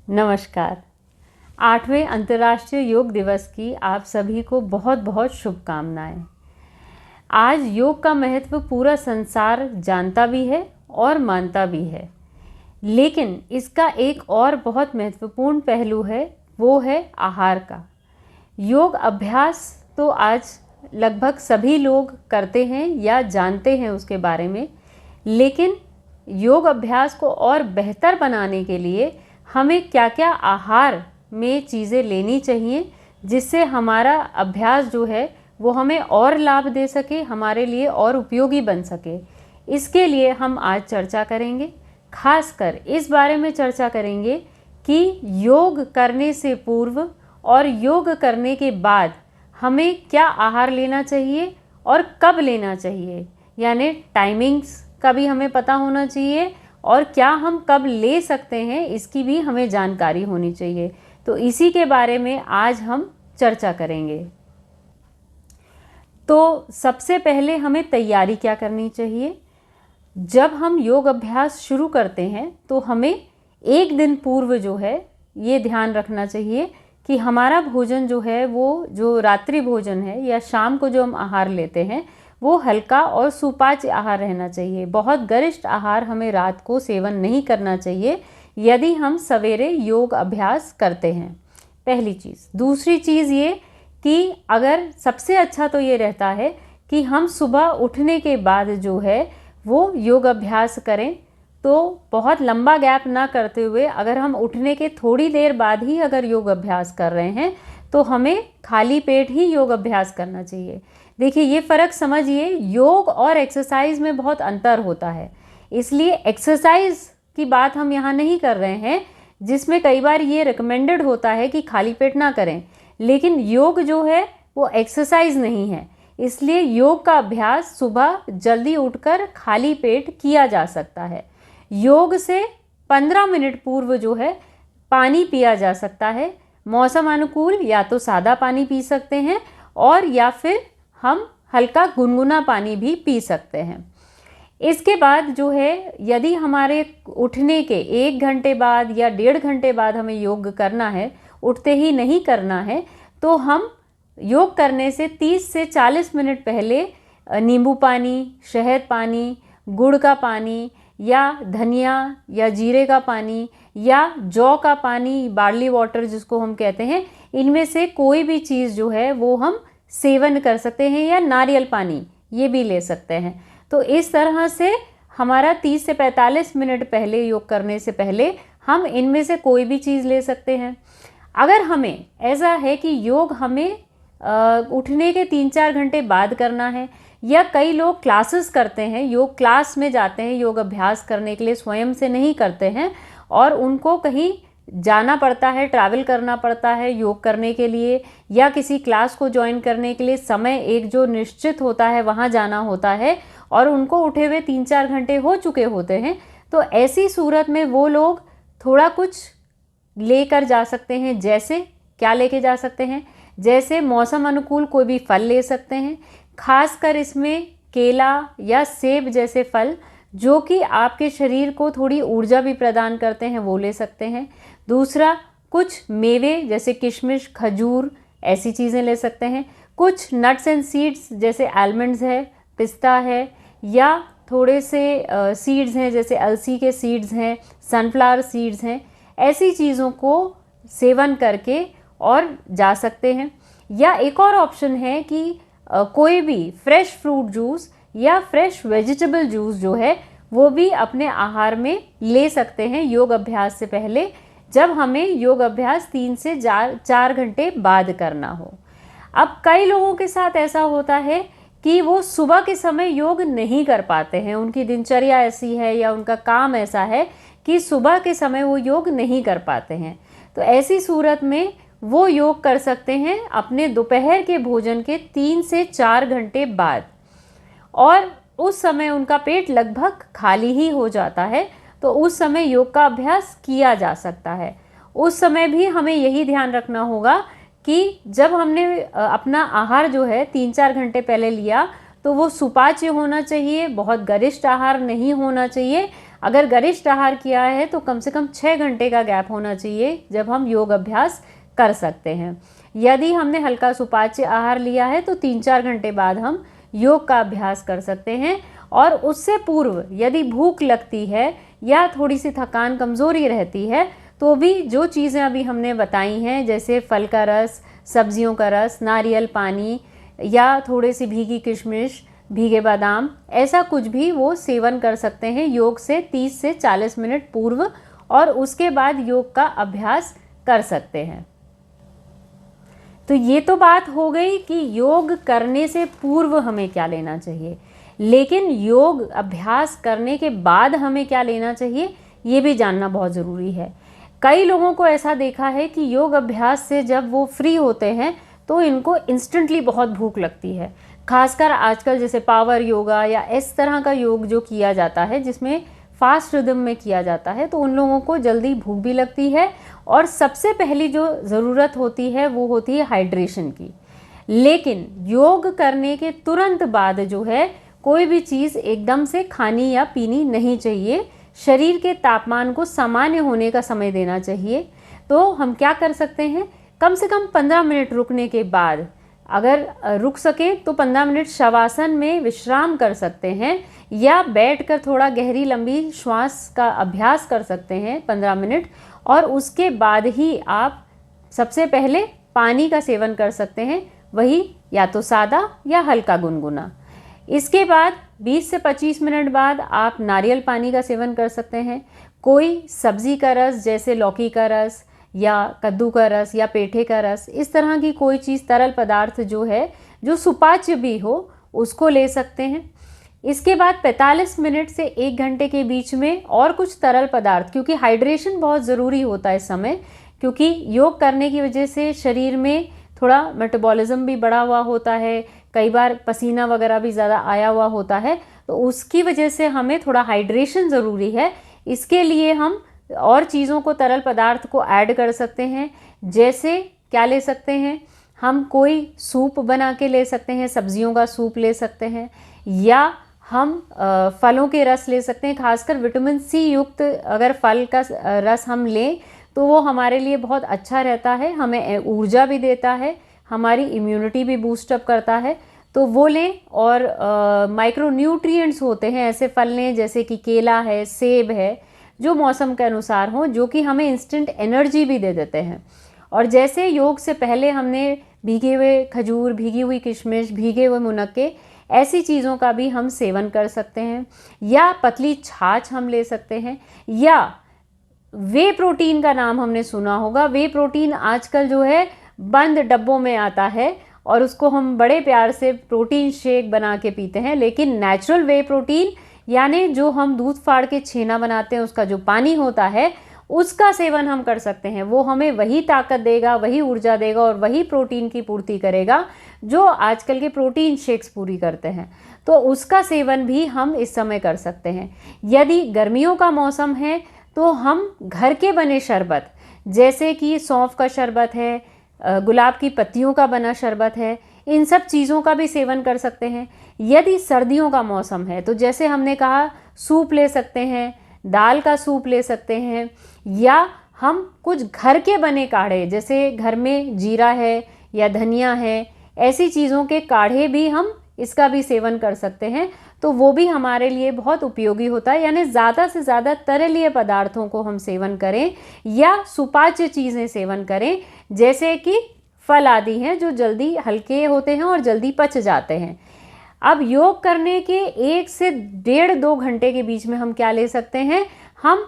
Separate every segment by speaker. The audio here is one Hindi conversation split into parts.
Speaker 1: नमस्कार। 8वें अंतर्राष्ट्रीय योग दिवस की आप सभी को बहुत बहुत शुभकामनाएं। आज योग का महत्व पूरा संसार जानता भी है और मानता भी है, लेकिन इसका एक और बहुत महत्वपूर्ण पहलू है, वो है आहार का। योग अभ्यास तो आज लगभग सभी लोग करते हैं या जानते हैं उसके बारे में, लेकिन योग अभ्यास को और बेहतर बनाने के लिए हमें क्या क्या आहार में चीज़ें लेनी चाहिए, जिससे हमारा अभ्यास जो है वो हमें और लाभ दे सके, हमारे लिए और उपयोगी बन सके। इसके लिए हम आज चर्चा करेंगे। खासकर इस बारे में चर्चा करेंगे कि योग करने से पूर्व और योग करने के बाद हमें क्या आहार लेना चाहिए और कब लेना चाहिए, यानी टाइमिंग्स का भी हमें पता होना चाहिए और क्या हम कब ले सकते हैं इसकी भी हमें जानकारी होनी चाहिए। तो इसी के बारे में आज हम चर्चा करेंगे। तो सबसे पहले हमें तैयारी क्या करनी चाहिए। जब हम योग अभ्यास शुरू करते हैं तो हमें एक दिन पूर्व जो है ये ध्यान रखना चाहिए कि हमारा भोजन जो है, वो जो रात्रि भोजन है या शाम को जो हम आहार लेते हैं, वो हल्का और सुपाच्य आहार रहना चाहिए। बहुत गरिष्ठ आहार हमें रात को सेवन नहीं करना चाहिए यदि हम सवेरे योग अभ्यास करते हैं, पहली चीज़। दूसरी चीज़ ये कि अगर सबसे अच्छा तो ये रहता है कि हम सुबह उठने के बाद जो है वो योग अभ्यास करें। तो बहुत लंबा गैप ना करते हुए अगर हम उठने के थोड़ी देर बाद ही अगर योग अभ्यास कर रहे हैं तो हमें खाली पेट ही योग अभ्यास करना चाहिए। देखिए, ये फ़र्क समझिए, योग और एक्सरसाइज में बहुत अंतर होता है। इसलिए एक्सरसाइज की बात हम यहाँ नहीं कर रहे हैं, जिसमें कई बार ये रिकमेंडेड होता है कि खाली पेट ना करें, लेकिन योग जो है वो एक्सरसाइज नहीं है। इसलिए योग का अभ्यास सुबह जल्दी उठकर खाली पेट किया जा सकता है। योग से 15 मिनट पूर्व जो है पानी पिया जा सकता है। मौसम अनुकूल या तो सादा पानी पी सकते हैं और या फिर हम हल्का गुनगुना पानी भी पी सकते हैं। इसके बाद जो है, यदि हमारे उठने के 1 घंटे बाद या 1.5 घंटे बाद हमें योग करना है, उठते ही नहीं करना है, तो हम योग करने से 30 से 40 मिनट पहले नींबू पानी, शहद पानी, गुड़ का पानी या धनिया या जीरे का पानी या जौ का पानी, बार्ली वाटर जिसको हम कहते हैं, इनमें से कोई भी चीज़ जो है वो हम सेवन कर सकते हैं, या नारियल पानी ये भी ले सकते हैं। तो इस तरह से हमारा 30 से 45 मिनट पहले, योग करने से पहले, हम इनमें से कोई भी चीज़ ले सकते हैं। अगर हमें ऐसा है कि योग हमें उठने के 3-4 घंटे बाद करना है, या कई लोग क्लासेस करते हैं, योग क्लास में जाते हैं योग अभ्यास करने के लिए, स्वयं से नहीं करते हैं और उनको कहीं जाना पड़ता है, ट्रैवल करना पड़ता है योग करने के लिए, या किसी क्लास को ज्वाइन करने के लिए समय एक जो निश्चित होता है वहाँ जाना होता है और उनको उठे हुए 3-4 घंटे हो चुके होते हैं। तो ऐसी सूरत में वो लोग थोड़ा कुछ लेकर जा सकते हैं। जैसे क्या लेके जा सकते हैं, जैसे मौसम अनुकूल कोई भी फल ले सकते हैं, खासकर इसमें केला या सेब जैसे फल जो कि आपके शरीर को थोड़ी ऊर्जा भी प्रदान करते हैं, वो ले सकते हैं। दूसरा, कुछ मेवे जैसे किशमिश, खजूर, ऐसी चीज़ें ले सकते हैं। कुछ नट्स एंड सीड्स जैसे आलमंड्स है, पिस्ता है, या थोड़े से सीड्स हैं जैसे अलसी के सीड्स हैं, सनफ्लावर सीड्स हैं। ऐसी चीज़ों को सेवन करके और जा सकते हैं। या एक और ऑप्शन है कि कोई भी फ्रेश फ्रूट जूस या फ्रेश वेजिटेबल जूस जो है वो भी अपने आहार में ले सकते हैं योग अभ्यास से पहले, जब हमें योग अभ्यास 3 से 4 घंटे बाद करना हो। अब कई लोगों के साथ ऐसा होता है कि वो सुबह के समय योग नहीं कर पाते हैं, उनकी दिनचर्या ऐसी है या उनका काम ऐसा है कि सुबह के समय वो योग नहीं कर पाते हैं। तो ऐसी सूरत में वो योग कर सकते हैं अपने दोपहर के भोजन के 3 से 4 घंटे बाद, और उस समय उनका पेट लगभग खाली ही हो जाता है, तो उस समय योग का अभ्यास किया जा सकता है। उस समय भी हमें यही ध्यान रखना होगा कि जब हमने अपना आहार जो है 3-4 घंटे पहले लिया तो वो सुपाच्य होना चाहिए, बहुत गरिष्ठ आहार नहीं होना चाहिए। अगर गरिष्ठ आहार किया है तो कम से कम 6 घंटे का गैप होना चाहिए जब हम योग अभ्यास कर सकते हैं। यदि हमने हल्का सुपाच्य आहार लिया है तो 3-4 घंटे बाद हम योग का अभ्यास कर सकते हैं। और उससे पूर्व यदि भूख लगती है या थोड़ी सी थकान कमज़ोरी रहती है तो भी जो चीज़ें अभी हमने बताई हैं, जैसे फल का रस, सब्जियों का रस, नारियल पानी या थोड़े सी भीगी किशमिश, भीगे बादाम, ऐसा कुछ भी वो सेवन कर सकते हैं योग से 30 से 40 मिनट पूर्व, और उसके बाद योग का अभ्यास कर सकते हैं। तो ये तो बात हो गई कि योग करने से पूर्व हमें क्या लेना चाहिए, लेकिन योग अभ्यास करने के बाद हमें क्या लेना चाहिए ये भी जानना बहुत ज़रूरी है। कई लोगों को ऐसा देखा है कि योग अभ्यास से जब वो फ्री होते हैं तो इनको इंस्टेंटली बहुत भूख लगती है। खासकर आजकल जैसे पावर योगा या इस तरह का योग जो किया जाता है जिसमें फास्ट रिदम में किया जाता है, तो उन लोगों को जल्दी भूख भी लगती है। और सबसे पहली जो ज़रूरत होती है वो होती है हाइड्रेशन की। लेकिन योग करने के तुरंत बाद जो है कोई भी चीज़ एकदम से खानी या पीनी नहीं चाहिए। शरीर के तापमान को सामान्य होने का समय देना चाहिए। तो हम क्या कर सकते हैं, कम से कम 15 मिनट रुकने के बाद, अगर रुक सके तो 15 मिनट शवासन में विश्राम कर सकते हैं, या बैठकर थोड़ा गहरी लंबी श्वास का अभ्यास कर सकते हैं 15 मिनट। और उसके बाद ही आप सबसे पहले पानी का सेवन कर सकते हैं, वही या तो सादा या हल्का गुनगुना। इसके बाद 20 से 25 मिनट बाद आप नारियल पानी का सेवन कर सकते हैं। कोई सब्जी का रस जैसे लौकी का रस या कद्दू का रस या पेठे का रस, इस तरह की कोई चीज़ तरल पदार्थ जो है जो सुपाच्य भी हो उसको ले सकते हैं। इसके बाद 45 मिनट से 1 घंटे के बीच में और कुछ तरल पदार्थ, क्योंकि हाइड्रेशन बहुत ज़रूरी होता है इस समय, क्योंकि योग करने की वजह से शरीर में थोड़ा मेटाबॉलिज्म भी बढ़ा हुआ होता है, कई बार पसीना वगैरह भी ज़्यादा आया हुआ होता है, तो उसकी वजह से हमें थोड़ा हाइड्रेशन ज़रूरी है। इसके लिए हम और चीज़ों को, तरल पदार्थ को ऐड कर सकते हैं। जैसे क्या ले सकते हैं, हम कोई सूप बना के ले सकते हैं, सब्जियों का सूप ले सकते हैं, या हम फलों के रस ले सकते हैं। खासकर विटामिन सी युक्त अगर फल का रस हम लें तो वो हमारे लिए बहुत अच्छा रहता है, हमें ऊर्जा भी देता है, हमारी इम्यूनिटी भी बूस्टअप करता है, तो वो लें। और माइक्रो न्यूट्रिएंट्स होते हैं ऐसे फल लें जैसे कि केला है, सेब है, जो मौसम के अनुसार हो, जो कि हमें इंस्टेंट एनर्जी भी दे देते हैं। और जैसे योग से पहले हमने भीगे हुए खजूर, भीगी हुई किशमिश, भीगे हुए मुनक्के, ऐसी चीज़ों का भी हम सेवन कर सकते हैं। या पतली छाछ हम ले सकते हैं। या वे प्रोटीन का नाम हमने सुना होगा। वे प्रोटीन आजकल जो है बंद डब्बों में आता है और उसको हम बड़े प्यार से प्रोटीन शेक बना के पीते हैं, लेकिन नेचुरल वे प्रोटीन यानी जो हम दूध फाड़ के छेना बनाते हैं उसका जो पानी होता है उसका सेवन हम कर सकते हैं। वो हमें वही ताकत देगा, वही ऊर्जा देगा और वही प्रोटीन की पूर्ति करेगा जो आजकल के प्रोटीन शेक्स पूरी करते हैं। तो उसका सेवन भी हम इस समय कर सकते हैं। यदि गर्मियों का मौसम है तो हम घर के बने शरबत, जैसे कि सौंफ का शरबत है, गुलाब की पत्तियों का बना शरबत है, इन सब चीज़ों का भी सेवन कर सकते हैं। यदि सर्दियों का मौसम है तो जैसे हमने कहा सूप ले सकते हैं, दाल का सूप ले सकते हैं, या हम कुछ घर के बने काढ़े, जैसे घर में जीरा है या धनिया है, ऐसी चीज़ों के काढ़े भी हम इसका भी सेवन कर सकते हैं। तो वो भी हमारे लिए बहुत उपयोगी होता है। यानी ज़्यादा से ज़्यादा तरलीय पदार्थों को हम सेवन करें या सुपाच्य चीज़ें सेवन करें, जैसे कि फल आदि हैं जो जल्दी हल्के होते हैं और जल्दी पच जाते हैं। अब योग करने के 1 से 1.5-2 घंटे के बीच में हम क्या ले सकते हैं, हम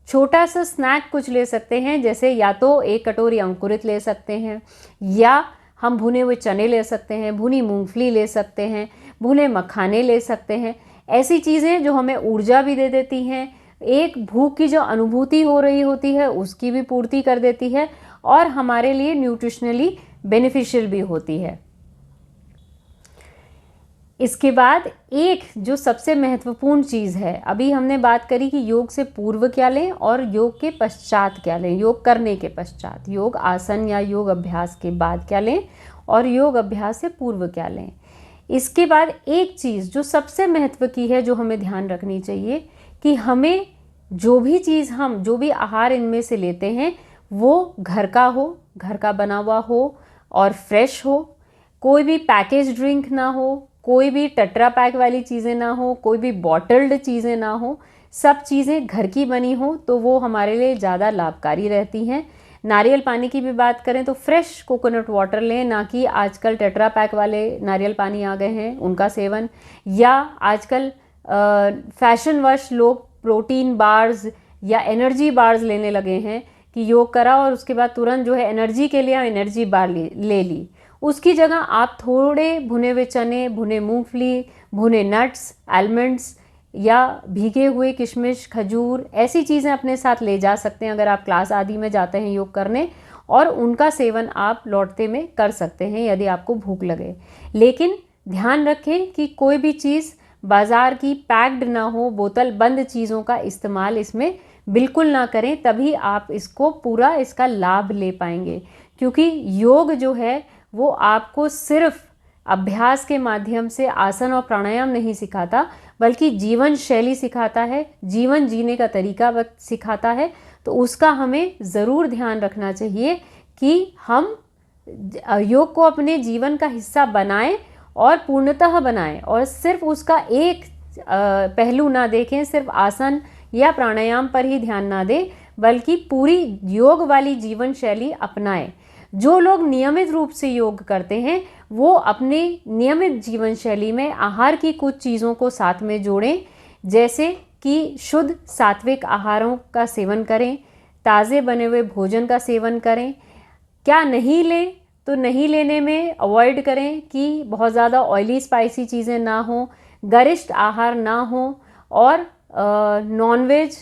Speaker 1: छोटा सा स्नैक कुछ ले सकते हैं, जैसे या तो 1 कटोरी अंकुरित ले सकते हैं, या हम भुने हुए चने ले सकते हैं, भुनी मूंगफली ले सकते हैं, भुने मखाने ले सकते हैं। ऐसी चीज़ें जो हमें ऊर्जा भी दे देती हैं, एक भूख की जो अनुभूति हो रही होती है उसकी भी पूर्ति कर देती है और हमारे लिए न्यूट्रिशनली बेनिफिशियल भी होती है। इसके बाद एक जो सबसे महत्वपूर्ण चीज़ है, अभी हमने बात करी कि योग से पूर्व क्या लें और योग के पश्चात क्या लें, योग करने के पश्चात, योग आसन या योग अभ्यास के बाद क्या लें और योग अभ्यास से पूर्व क्या लें। इसके बाद एक चीज़ जो सबसे महत्व की है, जो हमें ध्यान रखनी चाहिए कि हमें जो भी आहार इनमें से लेते हैं वो घर का हो, घर का बना हुआ हो और फ्रेश हो, कोई भी पैकेज ड्रिंक ना हो, कोई भी टेट्रा पैक वाली चीज़ें ना हो, कोई भी बॉटल्ड चीज़ें ना हो, सब चीज़ें घर की बनी हो तो वो हमारे लिए ज़्यादा लाभकारी रहती हैं। नारियल पानी की भी बात करें तो फ्रेश कोकोनट वाटर लें, ना कि आजकल टेट्रा पैक वाले नारियल पानी आ गए हैं उनका सेवन, या आजकल फैशन वश लोग प्रोटीन बार्स या एनर्जी बार्स लेने लगे हैं कि योग करा और उसके बाद तुरंत जो है एनर्जी के लिए एनर्जी बार ले ली। उसकी जगह आप थोड़े भुने हुए चने, भुने मूंगफली, भुने नट्स, आलमंड्स या भीगे हुए किशमिश, खजूर, ऐसी चीज़ें अपने साथ ले जा सकते हैं अगर आप क्लास आदि में जाते हैं योग करने, और उनका सेवन आप लौटते में कर सकते हैं यदि आपको भूख लगे। लेकिन ध्यान रखें कि कोई भी चीज़ बाज़ार की पैक्ड ना हो, बोतल बंद चीज़ों का इस्तेमाल इसमें बिल्कुल ना करें, तभी आप इसका लाभ ले पाएंगे। क्योंकि योग जो है वो आपको सिर्फ अभ्यास के माध्यम से आसन और प्राणायाम नहीं सिखाता, बल्कि जीवन शैली सिखाता है, जीवन जीने का तरीका सिखाता है। तो उसका हमें ज़रूर ध्यान रखना चाहिए कि हम योग को अपने जीवन का हिस्सा बनाएं और पूर्णतः बनाएं, और सिर्फ उसका एक पहलू ना देखें, सिर्फ आसन या प्राणायाम पर ही ध्यान ना दें, बल्कि पूरी योग वाली जीवन शैली अपनाएं। जो लोग नियमित रूप से योग करते हैं वो अपने नियमित जीवन शैली में आहार की कुछ चीज़ों को साथ में जोड़ें, जैसे कि शुद्ध सात्विक आहारों का सेवन करें, ताज़े बने हुए भोजन का सेवन करें। क्या नहीं लें तो नहीं लेने में अवॉइड करें कि बहुत ज़्यादा ऑयली स्पाइसी चीज़ें ना हो, गरिष्ठ आहार ना हो, और नॉनवेज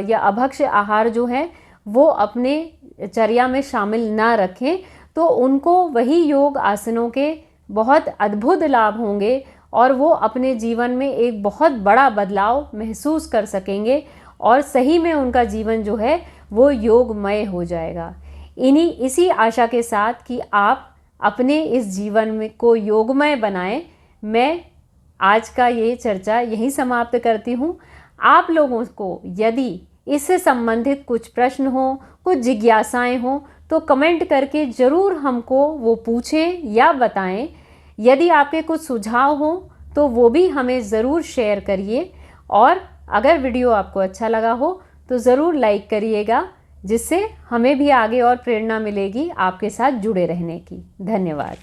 Speaker 1: या अभक्ष्य आहार जो है वो अपने चर्या में शामिल ना रखें, तो उनको वही योग आसनों के बहुत अद्भुत लाभ होंगे और वो अपने जीवन में एक बहुत बड़ा बदलाव महसूस कर सकेंगे और सही में उनका जीवन जो है वो योगमय हो जाएगा। इसी आशा के साथ कि आप अपने इस जीवन में को योगमय बनाएं, मैं आज का ये चर्चा यहीं समाप्त करती हूँ। आप लोगों को यदि इससे संबंधित कुछ प्रश्न हो, कुछ जिज्ञासाएं हो, तो कमेंट करके ज़रूर हमको वो पूछें या बताएं। यदि आपके कुछ सुझाव हो तो वो भी हमें ज़रूर शेयर करिए, और अगर वीडियो आपको अच्छा लगा हो तो ज़रूर लाइक करिएगा, जिससे हमें भी आगे और प्रेरणा मिलेगी आपके साथ जुड़े रहने की। धन्यवाद।